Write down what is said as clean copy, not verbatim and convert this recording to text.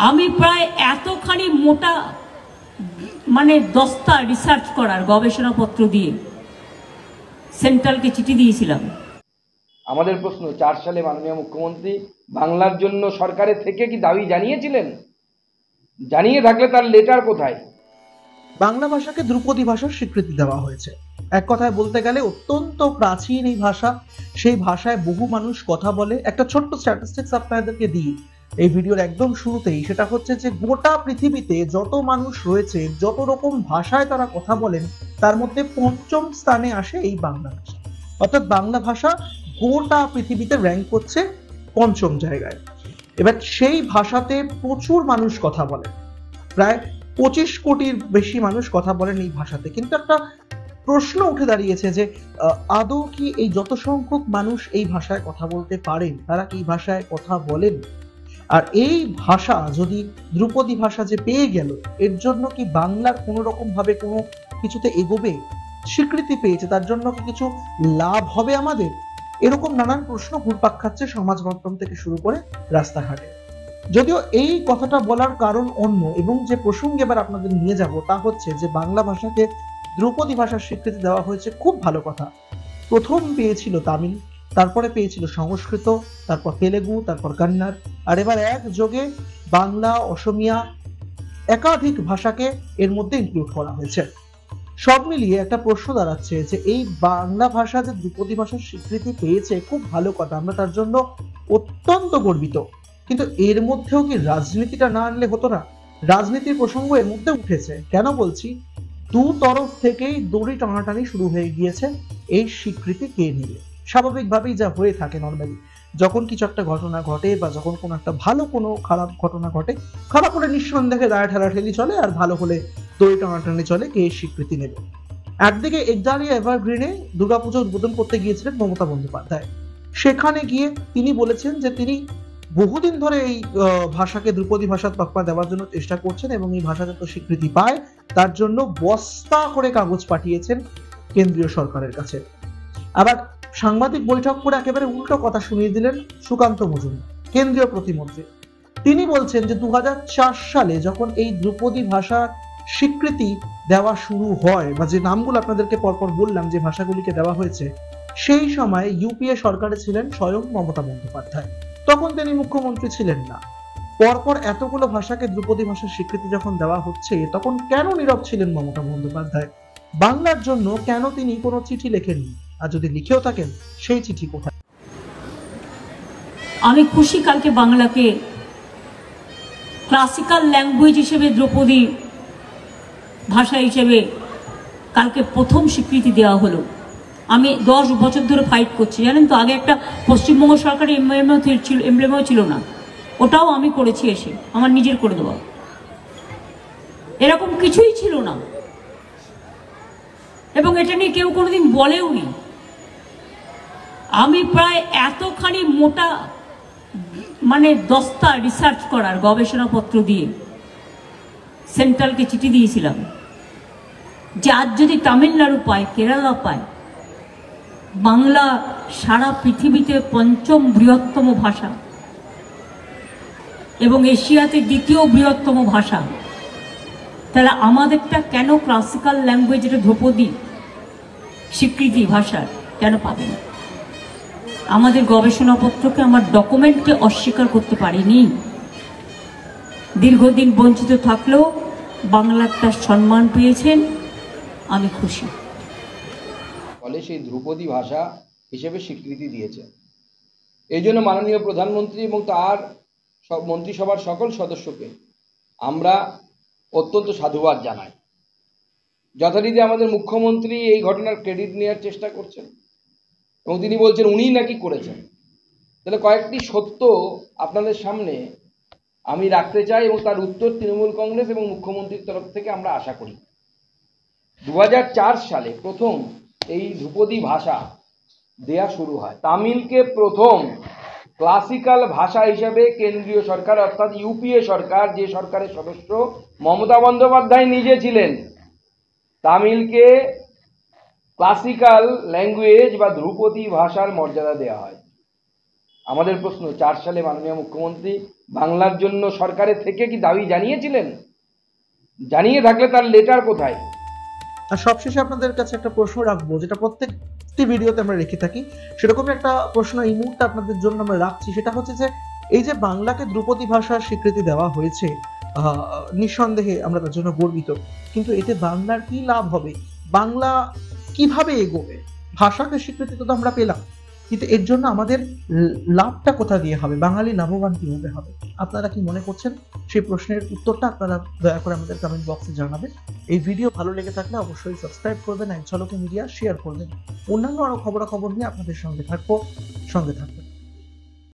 আমি প্রায় এতখানি মোটা মানে দস্তা রিসার্চ করার গবেষণাপত্র দিয়ে সেন্ট্রালকে চিঠি দিয়েছিলাম। আমাদের প্রশ্ন, 4 সালে মাননীয় মুখ্যমন্ত্রী বাংলার জন্য সরকারের থেকে কি দাবি জানিয়েছিলেন? জানিয়ে থাকলে তার লেটার কোথায়? বাংলা ভাষাকে ধ্রুপদী ভাষার স্বীকৃতি দেওয়া হয়েছে। এক কথায় বলতে গেলে অত্যন্ত প্রাচীন এই ভাষা, সেই ভাষায় বহু মানুষ কথা বলে। একটা ছোট্ট স্ট্যাটিস্টিক্স আপনাদেরকে দিই এই ভিডিওর একদম শুরুতেই, সেটা হচ্ছে যে গোটা পৃথিবীতে যত মানুষ রয়েছে, যত রকম ভাষায় তারা কথা বলেন, তার মধ্যে 5ম স্থানে আসে এই বাংলা ভাষা। অর্থাৎ বাংলা ভাষা গোটা পৃথিবীতে র্যাঙ্ক করছে 5ম জায়গায়। এবার সেই ভাষাতে প্রচুর মানুষ কথা বলে, প্রায় 25 কোটির বেশি মানুষ কথা বলেন এই ভাষাতে। কিন্তু একটা প্রশ্ন উঠে দাঁড়িয়েছে যে আদৌ কি এই যত সংখ্যক মানুষ এই ভাষায় কথা বলতে পারেন, তারা কি ভাষায় কথা বলেন? আর এই ভাষা যদি ধ্রুপদী ভাষা যে পেয়ে গেল, এর জন্য কি বাংলার কোনো রকম ভাবে কোনো কিছুতে এগোবে? স্বীকৃতি পেয়েছে, তার জন্য কি কিছু লাভ হবে আমাদের? এরকম নানান প্রশ্ন ঘুরপাক খাচ্ছে সমাজ মাধ্যম থেকে শুরু করে রাস্তাঘাটে। যদিও এই কথাটা বলার কারণ অন্য, এবং যে প্রসঙ্গে এবার আপনাদের নিয়ে যাব তা হচ্ছে যে বাংলা ভাষাকে ধ্রুপদী ভাষার স্বীকৃতি দেওয়া হয়েছে, খুব ভালো কথা। প্রথম পেয়েছিল তামিল, তারপরে পেয়েছিল সংস্কৃত, তারপর তেলেগু, তারপর কন্নড়, আর এবার একযোগে বাংলা, অসমিয়া, একাধিক ভাষাকে এর মধ্যে ইনক্লুড করা হয়েছে। সব মিলিয়ে একটা প্রশ্ন দাঁড়াচ্ছে যে এই বাংলা ভাষা যে ধ্রুপদী ভাষার স্বীকৃতি পেয়েছে, খুব ভালো কথা, আমরা তার জন্য অত্যন্ত গর্বিত। কিন্তু এর মধ্যেও কি রাজনীতিটা না আনলে হতো না? রাজনীতির প্রসঙ্গ এর মধ্যে উঠেছে। কেন বলছি? দু তরফ থেকেই দড়ি টানাটানি শুরু হয়ে গিয়েছে এই স্বীকৃতি কে নিবে। স্বাভাবিকভাবেই যা হয়ে থাকে নর্মালি, যখন কিছু একটা ঘটনা ঘটে বা যখন কোনো একটা ভালো কোনো খারাপ ঘটনা ঘটে, খারাপ হলে নিঃসন্দেহে দায় ঠেলাঠেলি চলে, আর ভালো হলে দড়ি টানাটানি চলে কে স্বীকৃতি নেবে। একদিকে একদাঁড়িয়ে এভারগ্রিনে দুর্গাপুজো উদ্বোধন করতে গিয়েছিলেন মমতা বন্দ্যোপাধ্যায়। সেখানে গিয়ে তিনি বলেছেন যে তিনি বহুদিন ধরে এই ভাষাকে ধ্রুপদী ভাষার তকমা দেওয়ার জন্য চেষ্টা করছেন, এবং এই ভাষা যাতে স্বীকৃতি পায় তার জন্য বস্তা করে কাগজ পাঠিয়েছেন কেন্দ্রীয় সরকারের কাছে। আবার সাংবাদিক বৈঠক করে একেবারে উল্টো কথা শুনিয়ে দিলেন সুকান্ত মজুমদার, কেন্দ্রীয় প্রতিমন্ত্রী। তিনি বলছেন যে 2004 সালে যখন এই ধ্রুপদী ভাষার স্বীকৃতি দেওয়া শুরু হয়, বা যে নামগুলো আপনাদেরকে পরপর বললাম যে ভাষাগুলিকে দেওয়া হয়েছে, সেই সময় ইউপিএ সরকারে ছিলেন স্বয়ং মমতা বন্দ্যোপাধ্যায়। তখন তিনি মুখ্যমন্ত্রী ছিলেন না। পরপর এতগুলো ভাষাকে ধ্রুপদী ভাষার স্বীকৃতি যখন দেওয়া হচ্ছে, তখন কেন নীরব ছিলেন মমতা বন্দ্যোপাধ্যায়? বাংলার জন্য কেন তিনি কোনো চিঠি লেখেননি? আর যদি লিখেও থাকেন, সেই চিঠি কোথায়? আমি খুশি কালকে বাংলাকে ক্লাসিক্যাল ল্যাঙ্গুয়েজ হিসেবে, ধ্রুপদী ভাষা হিসেবে কালকে প্রথম স্বীকৃতি দেওয়া হলো। আমি 10 বছর ধরে ফাইট করছি, জানেন তো। আগে একটা পশ্চিমবঙ্গ সরকারের এমব্লেমও ছিল না, ওটাও আমি করেছি, এসে আমার নিজের করে দেওয়া। এরকম কিছুই ছিল না, এবং এটা নিয়ে কেউ কোনোদিন বলেও নি। আমি প্রায় এতখানি মোটা মানে দস্তা রিসার্চ করার গবেষণাপত্র দিয়ে সেন্ট্রালকে চিঠি দিয়েছিলাম যে আজ যদি তামিলনাড়ু পায়, কেরালা পায়, বাংলা সারা পৃথিবীতে 5ম বৃহত্তম ভাষা এবং এশিয়াতে 2য় বৃহত্তম ভাষা, তাহলে আমাদেরটা কেন ক্লাসিক্যাল ল্যাঙ্গুয়েজ, এটা ধ্রুপদী স্বীকৃতি ভাষার কেন পাবে না? আমাদের গবেষণাপত্রকে, আমার ডকুমেন্টকে অস্বীকার করতে পারিনি। দীর্ঘদিন বঞ্চিত থাকলেও বাংলা তার সম্মান পেয়েছেন, আমি খুশি। ফলে সেই ধ্রুপদী ভাষা হিসেবে স্বীকৃতি দিয়েছে। এই জন্য মাননীয় প্রধানমন্ত্রী এবং তার মন্ত্রিসভার সকল সদস্যকে আমরা অত্যন্ত সাধুবাদ জানাই। যথারীতি আমাদের মুখ্যমন্ত্রী এই ঘটনার ক্রেডিট নেওয়ার চেষ্টা করছেন, এবং তিনি বলছেন উনিই নাকি করেছেন। তাহলে কয়েকটি সত্য আপনাদের সামনে আমি রাখতে চাই, এবং তার উত্তর তৃণমূল কংগ্রেস এবং মুখ্যমন্ত্রীর তরফ থেকে আমরা আশা করি। 2004 সালে প্রথম এই ধ্রুপদী ভাষা দেয়া শুরু হয়। তামিলকে প্রথম ক্লাসিক্যাল ভাষা হিসেবে কেন্দ্রীয় সরকার, অর্থাৎ ইউপিএ সরকার, যে সরকারের সদস্য মমতা বন্দ্যোপাধ্যায় নিজে ছিলেন, তামিলকে ক্লাসিক্যাল ল্যাঙ্গুয়েজ বা ধ্রুপদী ভাষার মর্যাদা দেওয়া হয়। আমাদের প্রশ্ন, 4 সালে মাননীয় মুখ্যমন্ত্রী বাংলার জন্য সরকারের থেকে কি দাবি জানিয়েছিলেন? জানিয়ে থাকলে তার লেটার কোথায়? আর সবশেষে আপনাদের কাছে একটা প্রশ্ন রাখবো, যেটা প্রত্যেকটি ভিডিওতে আমরা রেখে থাকি, সেরকমই একটা প্রশ্ন এই মুহূর্তে আপনাদের জন্য আমরা রাখছি। সেটা হচ্ছে যে এই যে বাংলাকে ধ্রুপদী ভাষার স্বীকৃতি দেওয়া হয়েছে, নিঃসন্দেহে আমরা তার জন্য গর্বিত, কিন্তু এতে বাংলার কি লাভ হবে? বাংলা কিভাবে এগোবে? ভাষাকে স্বীকৃতি তো আমরা পেলাম, কিন্তু এর জন্য আমাদের লাভটা কোথা দিয়ে হবে? বাঙালি লাভবান কিভাবে হবে? আপনারা কি মনে করছেন? সেই প্রশ্নের উত্তরটা আপনারা দয়া করে আমাদের কমেন্ট বক্সে জানাবেন। এই ভিডিও ভালো লেগে থাকলে অবশ্যই সাবস্ক্রাইব করবেন, এক ঝলকে মিডিয়া শেয়ার করবেন। অন্যান্য আরো খবরাখবর নিয়ে আপনাদের সঙ্গে থাকবো।